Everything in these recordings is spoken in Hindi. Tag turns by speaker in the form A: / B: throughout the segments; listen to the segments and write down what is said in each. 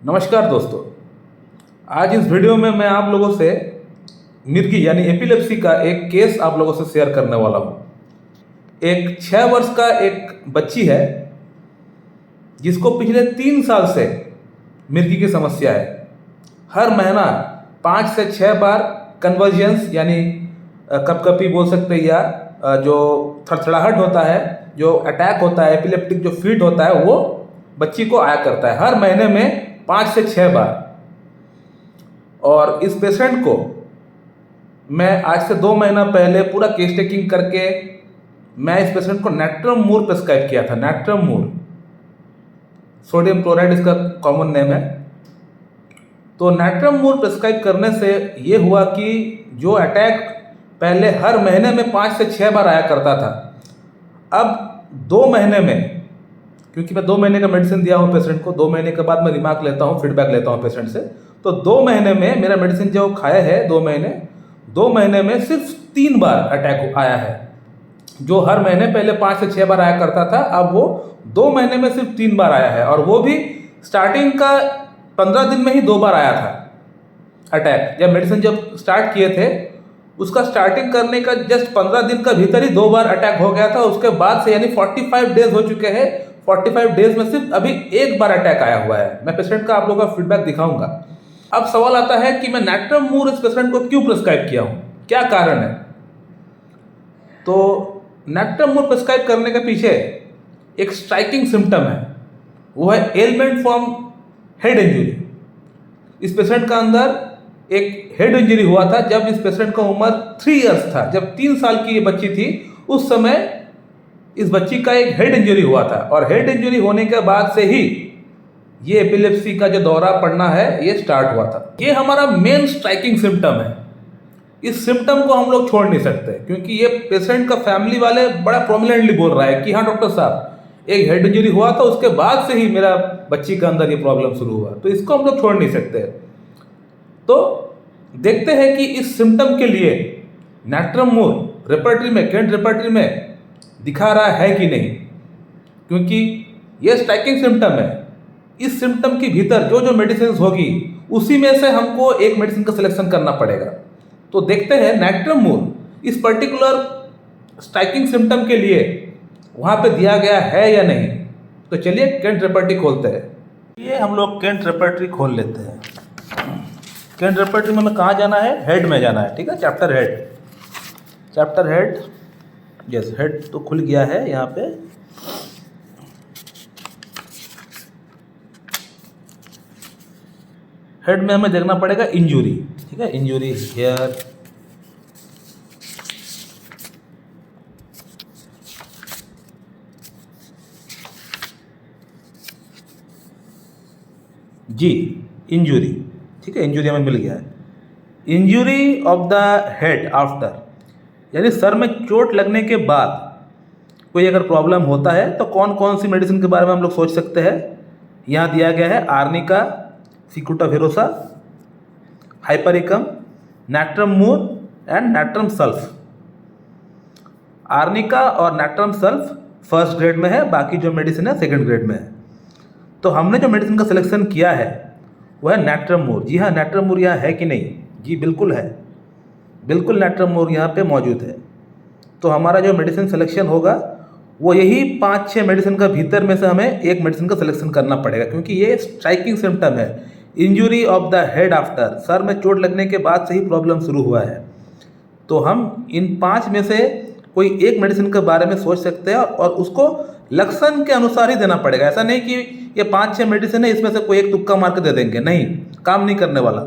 A: नमस्कार दोस्तों। आज इस वीडियो में मैं आप लोगों से मिर्गी यानी एपिलेप्सी का एक केस आप लोगों से शेयर करने वाला हूँ। एक 6 वर्ष का एक बच्ची है जिसको पिछले 3 साल से मिर्गी की समस्या है। हर महीना 5 से 6 बार कन्वर्जेंस यानी कपकपी बोल सकते हैं, या जो थड़थड़ाहट होता है, जो अटैक होता है, एपिलेप्टिक जो फिट होता है, वो बच्ची को आया करता है हर महीने में 5 से 6 बार। और इस पेशेंट को मैं आज से 2 महीना पहले पूरा केस टेकिंग करके मैं इस पेशेंट को नैट्रम मूर प्रिस्क्राइब किया था। नैट्रम मूर, सोडियम क्लोराइड इसका कॉमन नेम है। तो नैट्रम मूर प्रिस्क्राइब करने से ये हुआ कि जो अटैक पहले हर महीने में 5 से 6 बार आया करता था, अब 2 महीने में, क्योंकि मैं 2 महीने का मेडिसिन दिया हूँ पेशेंट को, 2 महीने के बाद मैं रिमार्क लेता हूँ, फीडबैक लेता हूँ पेशेंट से, तो 2 महीने में मेरा मेडिसिन जो खाया है 2 महीने में सिर्फ 3 बार अटैक आया है। जो हर महीने पहले 5 से 6 बार आया करता था, अब वो 2 महीने में सिर्फ 3 बार आया है। और वो भी स्टार्टिंग का 15 दिन में ही 2 बार आया था अटैक। जब मेडिसिन जब स्टार्ट किए थे, उसका स्टार्टिंग करने का जस्ट 15 दिन का भीतर ही 2 बार अटैक हो गया था। उसके बाद से यानी 45 डेज हो चुके हैं। 45 डेज में सिर्फ अभी 1 बार अटैक आया हुआ है। मैं पेशेंट का आप लोगों का फीडबैक दिखाऊंगा। अब सवाल आता है कि मैं नैट्रम मूर इस पेशेंट को क्यों प्रिस्क्राइब किया हूँ, क्या कारण है। तो नैट्रम मूर प्रिस्क्राइब करने के पीछे एक स्ट्राइकिंग सिम्टम है, वो है एलिमेंट फ्रॉम हेड इंजरी। इस पेशेंट का अंदर एक हेड इंजरी हुआ था जब इस पेशेंट का उम्र 3 इयर्स था। जब 3 साल की ये बच्ची थी, उस समय इस बच्ची का एक हेड इंजरी हुआ था। और हेड इंजरी होने के बाद से ही ये एपिलेप्सी का जो दौरा पड़ना है ये स्टार्ट हुआ था। ये हमारा मेन स्ट्राइकिंग सिम्टम है। इस सिम्टम को हम लोग छोड़ नहीं सकते, क्योंकि ये पेशेंट का फैमिली वाले बड़ा प्रोमिनेंटली बोल रहा है कि हाँ डॉक्टर साहब, एक हेड इंजरी हुआ था, उसके बाद से ही मेरा बच्ची के अंदर ये प्रॉब्लम शुरू हुआ। तो इसको हम लोग छोड़ नहीं सकते। तो देखते हैं कि इस सिम्टम के लिए नैट्रम मूर रेपर्टरी में, केंट रेपर्टरी में दिखा रहा है कि नहीं, क्योंकि ये स्ट्राइकिंग सिम्टम है। इस सिम्टम के भीतर जो जो मेडिसिन होगी, उसी में से हमको एक मेडिसिन का सिलेक्शन करना पड़ेगा। तो देखते हैं नैट्रम मूर इस पर्टिकुलर स्ट्राइकिंग सिम्टम के लिए वहाँ पे दिया गया है या नहीं। तो चलिए केंट रेपर्टरी खोलते हैं। ये हम लोग केंट रेपर्टरी खोल लेते हैं। केंट रेपर्टरी में हमें कहाँ जाना है? हेड में जाना है। ठीक है, चैप्टर हेड, यस, हेड तो खुल गया है। यहाँ पे हेड में हमें देखना पड़ेगा इंजरी। ठीक है, इंजरी हियर, जी, इंजरी। ठीक है, इंजरी हमें मिल गया है। Injury of the head after, यानी सर में चोट लगने के बाद कोई अगर प्रॉब्लम होता है तो कौन कौन सी मेडिसिन के बारे में हम लोग सोच सकते हैं। यहाँ दिया गया है arnica, cicuta virosa, hypericum, natrum mur and natrum sulph. Arnica और नैट्रम सल्फ फर्स्ट ग्रेड में है, बाकी जो मेडिसिन है सेकंड ग्रेड में है। तो हमने जो मेडिसिन का सिलेक्शन किया है वो है नैट्रम मूर। जी हाँ, नैट्रम मूर यहाँ है कि नहीं? जी बिल्कुल है, बिल्कुल नैट्रम मूर यहाँ पे मौजूद है। तो हमारा जो मेडिसिन सिलेक्शन होगा वो यही 5-6 मेडिसिन का भीतर में से हमें एक मेडिसिन का सिलेक्शन करना पड़ेगा, क्योंकि ये स्ट्राइकिंग सिम्टम है। Injury of the head after, sir में चोट लगने के बाद से ही प्रॉब्लम शुरू हुआ है। तो हम इन 5 में से कोई एक मेडिसिन के बारे में सोच सकते हैं और उसको लक्षण के अनुसार ही देना पड़ेगा। ऐसा नहीं कि ये 5-6 मेडिसिन है, इसमें से कोई एक तुक्का मार के दे देंगे, नहीं, काम नहीं करने वाला।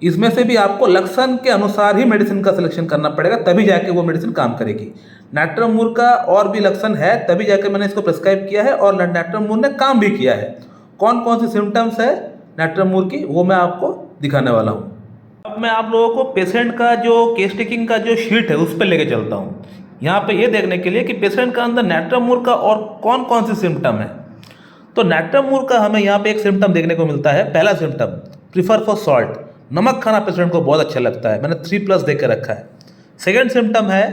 A: इसमें से भी आपको लक्षण के अनुसार ही मेडिसिन का सिलेक्शन करना पड़ेगा, तभी जाके वो मेडिसिन काम करेगी। नैट्रम मूर का और भी लक्षण है, तभी जाके मैंने इसको प्रिस्क्राइब किया है और नैट्रम मूर ने काम भी किया है। कौन कौन सी सिम्टम्स है नैट्रम मूर की, वो मैं आपको दिखाने वाला हूँ। अब मैं आप लोगों को पेशेंट का जो केस टेकिंग का जो शीट है उस पर लेके चलता हूँ, यहाँ पे ये देखने के लिए कि पेशेंट का अंदर नैट्रम मूर का और कौन कौन सी सिम्टम है। तो नैट्रम मूर का हमें यहाँ पे एक सिम्टम देखने को मिलता है। पहला सिम्टम, प्रीफर फॉर सॉल्ट, नमक खाना पेशेंट को बहुत अच्छा लगता है, मैंने 3+ दे के रखा है। सेकेंड सिम्टम है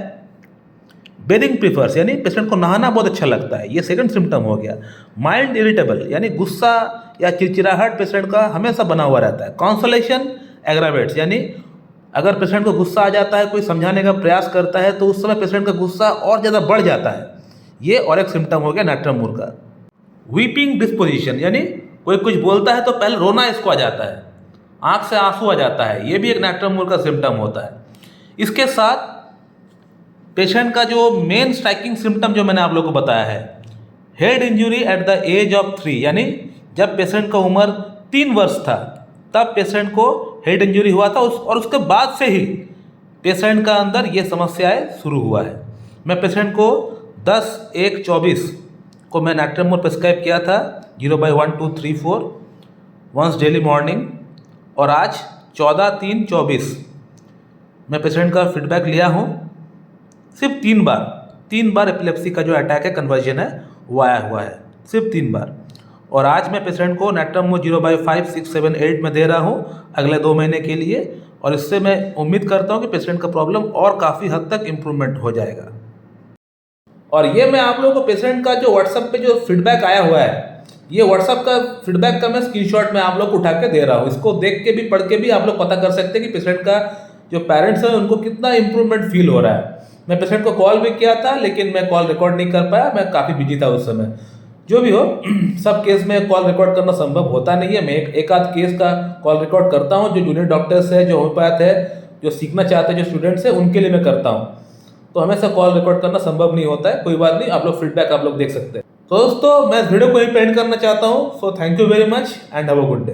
A: बेदिंग प्रीफर्स यानी पेशेंट को नहाना बहुत अच्छा लगता है, ये सेकंड सिम्टम हो गया। माइल्ड इरिटेबल यानी गुस्सा या चिड़चिड़ाहट पेशेंट का हमेशा बना हुआ रहता है। कॉन्सोलेशन एग्रावेट्स यानी अगर पेशेंट को गुस्सा आ जाता है, कोई समझाने का प्रयास करता है तो उस समय पेशेंट का गुस्सा और ज़्यादा बढ़ जाता है, ये और एक सिम्टम हो गया नैट्रम मूर का। वीपिंग डिस्पोजिशन यानी कोई कुछ बोलता है तो पहले रोना इसको आ जाता है, आंख से आंसू आ जाता है, ये भी एक नैट्रम मूर का सिम्टम होता है। इसके साथ पेशेंट का जो मेन स्ट्राइकिंग सिम्टम जो मैंने आप लोगों को बताया है, head injury at the age of 3 यानी जब पेशेंट का उम्र 3 वर्ष था तब पेशेंट को हेड इंजरी हुआ था और उसके बाद से ही पेशेंट का अंदर ये समस्याएं शुरू हुआ है। मैं पेशेंट को 10/1/24 को मैं नैट्रम मूर प्रिस्क्राइब किया था 0/1 2 3 4 वंस डेली मॉर्निंग, और आज 14/3/24 मैं पेशेंट का फीडबैक लिया हूँ। सिर्फ 3 बार एपिलेप्सी का जो अटैक है, कन्वर्जन है, वो आया हुआ है, सिर्फ 3 बार। और आज मैं पेशेंट को नैट्रम मूर 0/5 6 7 8 में दे रहा हूँ अगले 2 महीने के लिए, और इससे मैं उम्मीद करता हूँ कि पेशेंट का प्रॉब्लम और काफ़ी हद तक इम्प्रूवमेंट हो जाएगा। और ये मैं आप लोगों को पेशेंट का जो व्हाट्सएप पे जो फीडबैक आया हुआ है, ये व्हाट्सएप का फीडबैक का मैं स्क्रीनशॉट में आप लोग को उठा के दे रहा हूँ। इसको देख के भी पढ़ के भी आप लोग पता कर सकते हैं कि पेशेंट का जो पेरेंट्स है उनको कितना इम्प्रूवमेंट फील हो रहा है। मैं पेशेंट को कॉल भी किया था लेकिन मैं कॉल रिकॉर्ड नहीं कर पाया, मैं काफ़ी बिजी था उस समय। जो भी हो, सब केस में कॉल रिकॉर्ड करना संभव होता नहीं है। मैं एक आध केस का कॉल रिकॉर्ड करता हूँ, जो जूनियर डॉक्टर्स है, जो होम्योपैथ है, जो सीखना चाहते हैं, जो स्टूडेंट्स हैं, उनके लिए मैं करता हूँ। तो हमेशा कॉल रिकॉर्ड करना संभव नहीं होता है, कोई बात नहीं, आप लोग फीडबैक आप लोग देख सकते हैं। तो दोस्तों, मैं इस वीडियो को यहीं पे एंड करना चाहता हूँ। So thank you very much and have a good day.